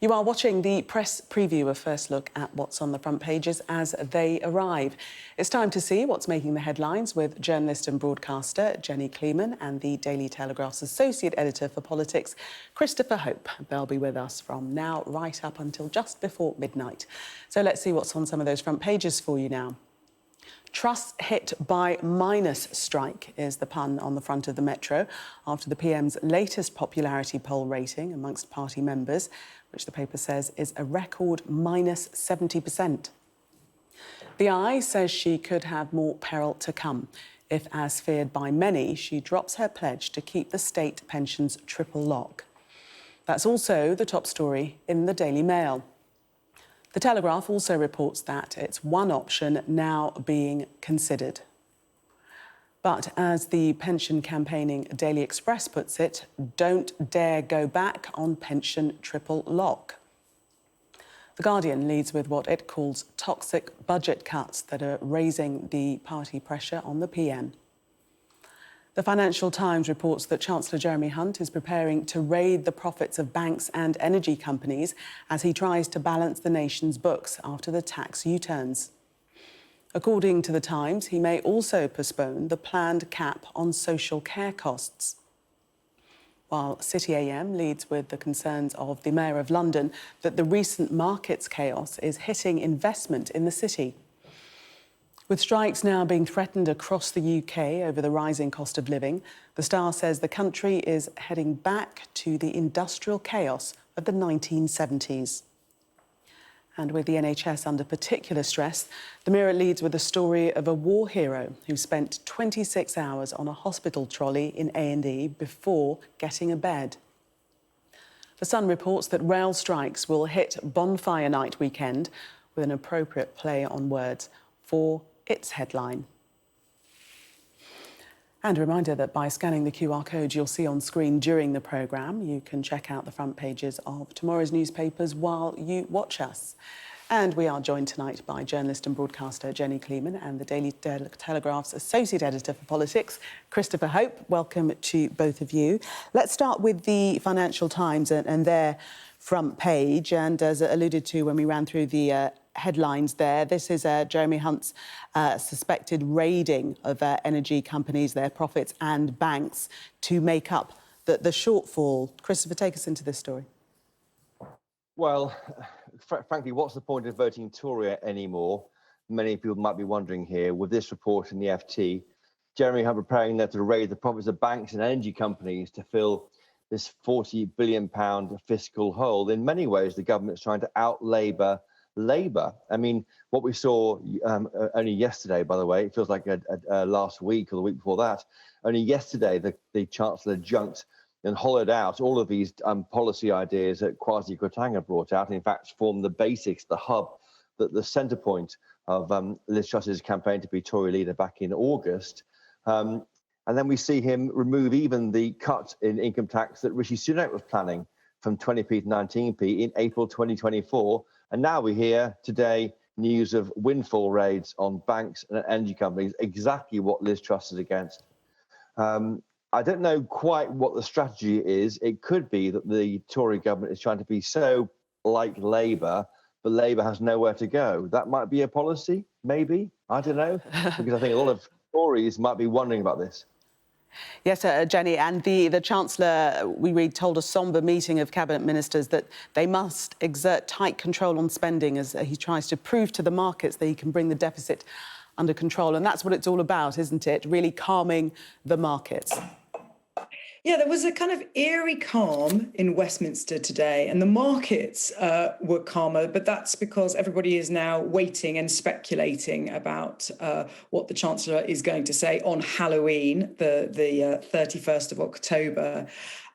You are watching the press preview, a first look at what's on the front pages as they arrive. It's time to see what's making the headlines with journalist and broadcaster Jenny Kleeman and the Daily Telegraph's associate editor for politics, Christopher Hope. They'll be with us from now right up until just before midnight. So let's see what's on some of those front pages for you now. Trusts hit by minus strike is the pun on the front of the Metro after the PM's latest popularity poll rating amongst party members, which the paper says is a record minus 70%. The Eye says she could have more peril to come if, as feared by many, she drops her pledge to keep the state pensions triple lock. That's also the top story in the Daily Mail. The Telegraph also reports that it's one option now being considered. But as the pension campaigning Daily Express puts it, don't dare go back on pension triple lock. The Guardian leads with what it calls toxic budget cuts that are raising the party pressure on the PM. The Financial Times reports that Chancellor Jeremy Hunt is preparing to raid the profits of banks and energy companies as he tries to balance the nation's books after the tax U-turns. According to the Times, he may also postpone the planned cap on social care costs. While City AM leads with the concerns of the Mayor of London that the recent markets chaos is hitting investment in the city. With strikes now being threatened across the UK over the rising cost of living, the Star says the country is heading back to the industrial chaos of the 1970s. And with the NHS under particular stress, the Mirror leads with the story of a war hero who spent 26 hours on a hospital trolley in A&E before getting a bed. The Sun reports that rail strikes will hit Bonfire Night weekend with an appropriate play on words for its headline. And a reminder that by scanning the QR code you'll see on screen during the programme, you can check out the front pages of tomorrow's newspapers while you watch us. And we are joined tonight by journalist and broadcaster Jenny Kleeman and the Daily Telegraph's associate editor for politics, Christopher Hope. Welcome to both of you. Let's start with the Financial Times and their front page. And as alluded to when we ran through the headlines there, this is Jeremy Hunt's suspected raiding of energy companies, their profits and banks to make up the shortfall. Christopher, take us into this story. Well, frankly, what's the point of voting Tory anymore? Many people might be wondering here. With this report in the FT, Jeremy Hunt preparing there to raid the profits of banks and energy companies to fill this £40 billion fiscal hole. In many ways, the government's trying to out-Labour Labour. I mean, what we saw only yesterday, by the way, it feels like last week or the week before that, only yesterday the Chancellor junked and hollowed out all of these policy ideas that Kwasi Kwarteng brought out, and in fact formed the basics, the hub, the centre point of Liz Truss's campaign to be Tory leader back in August. And then we see him remove even the cut in income tax that Rishi Sunak was planning from 20p to 19p in April 2024. And now we hear today news of windfall raids on banks and energy companies, exactly what Liz Truss is against. I don't know quite what the strategy is. It could be that the Tory government is trying to be so like Labour, but Labour has nowhere to go. That might be a policy, maybe. I don't know, because I think a lot of Tories might be wondering about this. Yes, Jenny, and the Chancellor, we read, told a sombre meeting of cabinet ministers that they must exert tight control on spending as he tries to prove to the markets that he can bring the deficit under control. And that's what it's all about, isn't it? Really calming the markets. Yeah, there was a kind of eerie calm in Westminster today, and the markets were calmer, but that's because everybody is now waiting and speculating about what the Chancellor is going to say on Halloween, the 31st of October.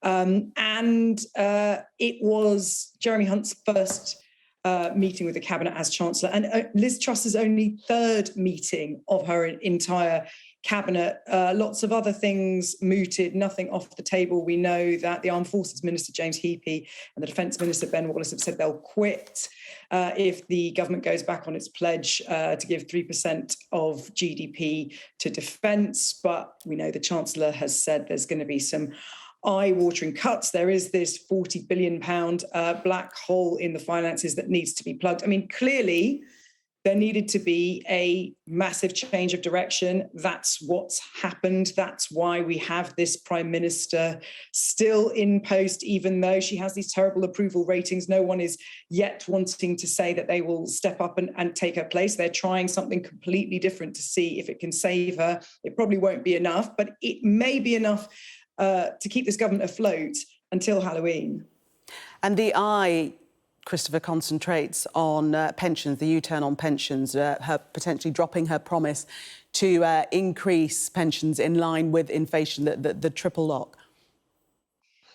It was Jeremy Hunt's first meeting with the Cabinet as Chancellor, and Liz Truss's only third meeting of her entire Cabinet. Lots of other things mooted, nothing off the table. We know that the Armed Forces Minister, James Heappey, and the Defence Minister, Ben Wallace, have said they'll quit if the government goes back on its pledge to give 3% of GDP to defence. But we know the Chancellor has said there's going to be some eye-watering cuts. There is this £40 billion black hole in the finances that needs to be plugged. I mean, clearly, there needed to be a massive change of direction. That's what's happened. That's why we have this Prime Minister still in post, even though she has these terrible approval ratings. No one is yet wanting to say that they will step up and take her place. They're trying something completely different to see if it can save her. It probably won't be enough, but it may be enough to keep this government afloat until Halloween. And the eye, Christopher, concentrates on pensions, the U-turn on pensions, her potentially dropping her promise to increase pensions in line with inflation, the triple lock.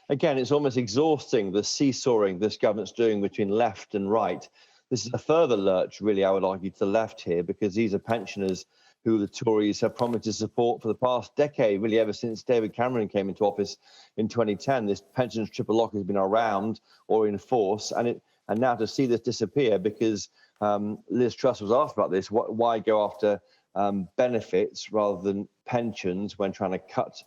Again, it's almost exhausting, the seesawing this government's doing between left and right. This is a further lurch, really, I would argue, to the left here, because these are pensioners who the Tories have promised to support for the past decade, really ever since David Cameron came into office in 2010. This pensions triple lock has been around or in force, and now to see this disappear, because Liz Truss was asked about this, why go after benefits rather than pensions when trying to cut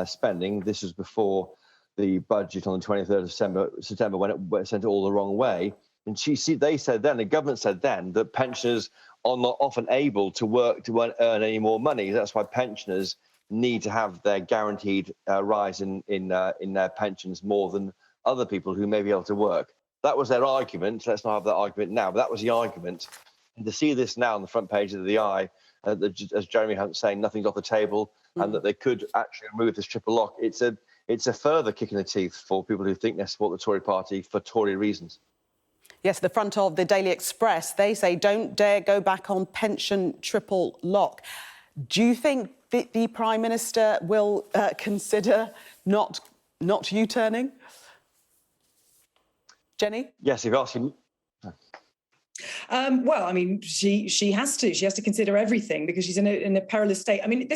spending? This was before the budget on the 23rd of September when it sent it all the wrong way. And they said then, the government said then, that pensioners are not often able to work to earn any more money. That's why pensioners need to have their guaranteed rise in their pensions more than other people who may be able to work. That was their argument. Let's not have that argument now, but that was the argument. And to see this now on the front page of the Eye, as Jeremy Hunt's saying, nothing's off the table, and that they could actually remove this triple lock, it's a further kick in the teeth for people who think they support the Tory party for Tory reasons. Yes, the front of the Daily Express, they say, don't dare go back on pension triple lock. Do you think the Prime Minister will consider not U-turning? Jenny? Yes, if you're asking... Well, I mean, she has to consider everything, because she's in a perilous state. I mean,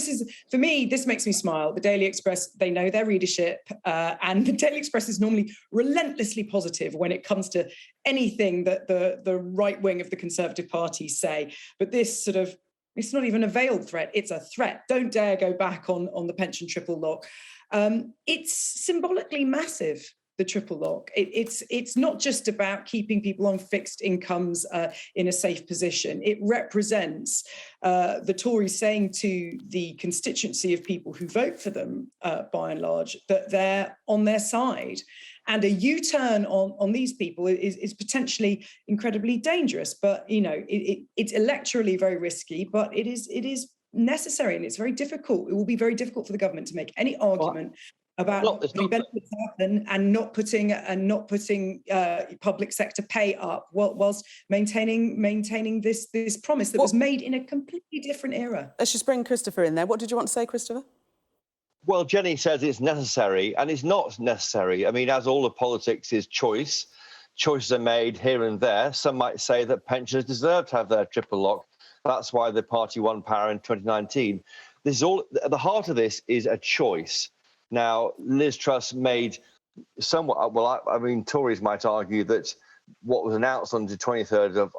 for me, this makes me smile. The Daily Express, they know their readership, and the Daily Express is normally relentlessly positive when it comes to anything that the right wing of the Conservative Party say. But this it's not even a veiled threat. It's a threat. Don't dare go back on the pension triple lock. It's symbolically massive. The triple lock. It's not just about keeping people on fixed incomes in a safe position. It represents the Tories saying to the constituency of people who vote for them, by and large, that they're on their side. And a U-turn on these people is potentially incredibly dangerous. But, you know, it's electorally very risky, but it is necessary, and it's very difficult. It will be very difficult for the government to make any argument about putting benefits up and not putting public sector pay up, whilst maintaining this promise that was made in a completely different era. Let's just bring Christopher in there. What did you want to say, Christopher? Well, Jenny says it's necessary, and it's not necessary. I mean, as all of politics is choice, choices are made here and there. Some might say that pensioners deserve to have their triple lock. That's why the party won power in 2019. This is all, at the heart of this is a choice. Now, Liz Truss made somewhat, well, I mean, Tories might argue that what was announced on the 23rd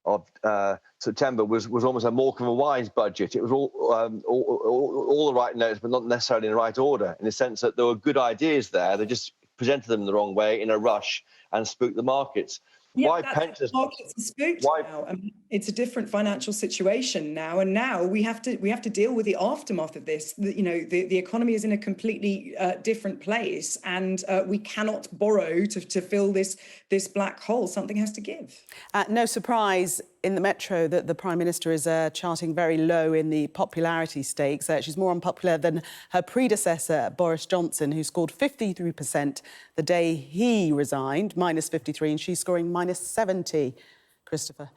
of September was almost a Morecambe and Wise budget. It was all the right notes, but not necessarily in the right order, in the sense that there were good ideas there. They just presented them the wrong way in a rush and spooked the markets. Yeah, why pensioners? Now. I mean, it's a different financial situation now, and now we have to deal with the aftermath of this. You know, the economy is in a completely different place, and we cannot borrow to fill this black hole. Something has to give. No surprise in the Metro that the Prime Minister is charting very low in the popularity stakes. She's more unpopular than her predecessor, Boris Johnson, who scored 53% the day he resigned, -53, and she's scoring -70. Christopher?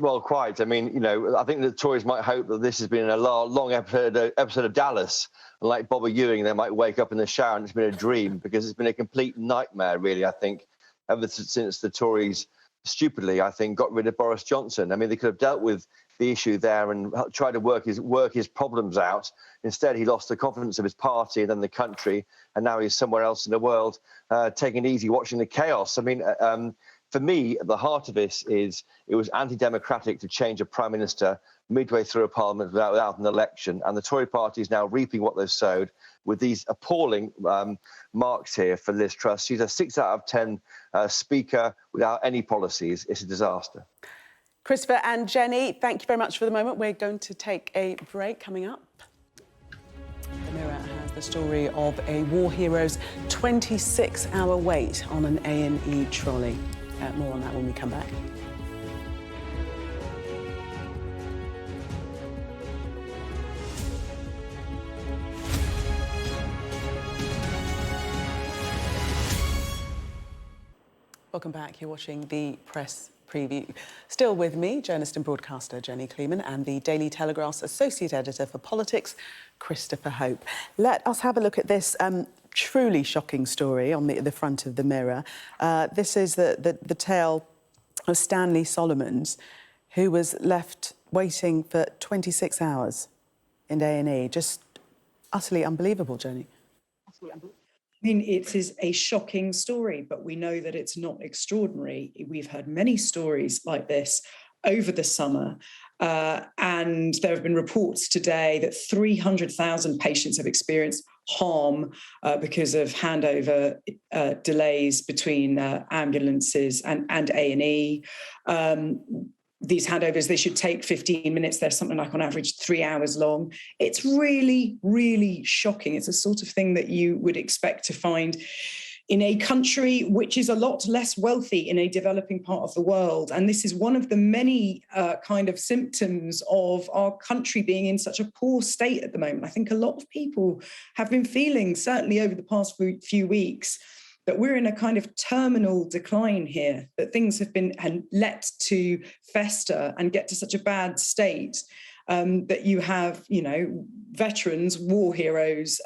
Well, quite. I mean, you know, I think the Tories might hope that this has been a long episode of Dallas. And like Bobby Ewing, they might wake up in the shower and it's been a dream, because it's been a complete nightmare, really, I think, ever since the Tories stupidly, I think, got rid of Boris Johnson. I mean, they could have dealt with the issue there and tried to work his problems out. Instead, he lost the confidence of his party and then the country, and now he's somewhere else in the world, taking it easy, watching the chaos. I mean, for me, at the heart of this is it was anti-democratic to change a prime minister midway through a parliament without an election. And the Tory party is now reaping what they've sowed with these appalling marks here for Liz Truss. She's a 6 out of 10 speaker without any policies. It's a disaster. Christopher and Jenny, thank you very much for the moment. We're going to take a break. Coming up, The Mirror has the story of a war hero's 26-hour wait on an A&E trolley. More on that when we come back. Welcome back. You're watching the Press Preview. Still with me, journalist and broadcaster Jenny Kleeman, and the Daily Telegraph's associate editor for politics, Christopher Hope. Let us have a look at this truly shocking story on the front of the Mirror. This is the tale of Stanley Solomons, who was left waiting for 26 hours in A&E. Just utterly unbelievable, Jenny. I mean, it is a shocking story, but we know that it's not extraordinary. We've heard many stories like this over the summer, and there have been reports today that 300,000 patients have experienced harm because of handover delays between ambulances and A&E. These handovers, they should take 15 minutes. They're something like on average 3 hours long. It's really, really shocking. It's the sort of thing that you would expect to find in a country which is a lot less wealthy in a developing part of the world. And this is one of the many kind of symptoms of our country being in such a poor state at the moment. I think a lot of people have been feeling, certainly over the past few weeks, that we're in a kind of terminal decline here, that things have been let to fester and get to such a bad state that you have, veterans, war heroes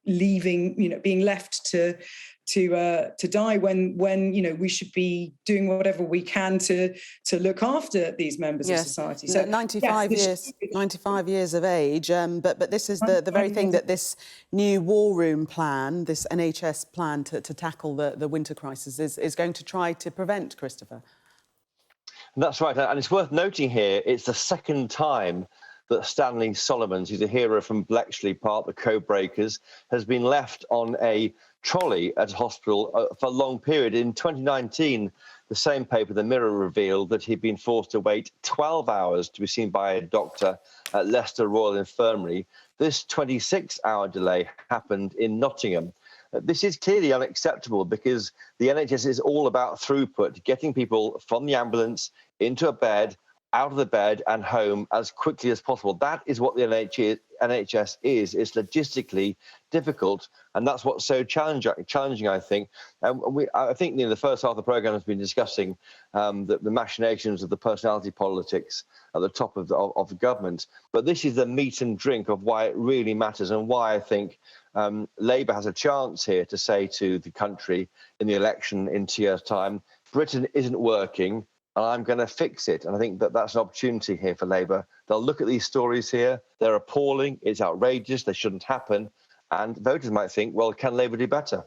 leaving, being left to die when we should be doing whatever we can to look after these members of society. So 95 years of age, but this is the very thing that this new war room plan, this NHS plan to tackle the winter crisis is going to try to prevent, Christopher. That's right, and it's worth noting here, it's the second time that Stanley Solomons, who's a hero from Bletchley, part of the Code Breakers, has been left on a trolley at a hospital for a long period. In 2019, the same paper, The Mirror, revealed that he'd been forced to wait 12 hours to be seen by a doctor at Leicester Royal Infirmary. This 26-hour delay happened in Nottingham. This is clearly unacceptable because the NHS is all about throughput, getting people from the ambulance into a bed, out of the bed and home as quickly as possible. That is what the NHS is. It's logistically difficult, and that's what's so challenging, I think. I think the first half of the programme has been discussing the machinations of the personality politics at the top of the government. But this is the meat and drink of why it really matters and why I think Labour has a chance here to say to the country in the election in 2 years' time, Britain isn't working, and I'm going to fix it. And I think that that's an opportunity here for Labour. They'll look at these stories here. They're appalling. It's outrageous. They shouldn't happen. And voters might think, well, can Labour do better?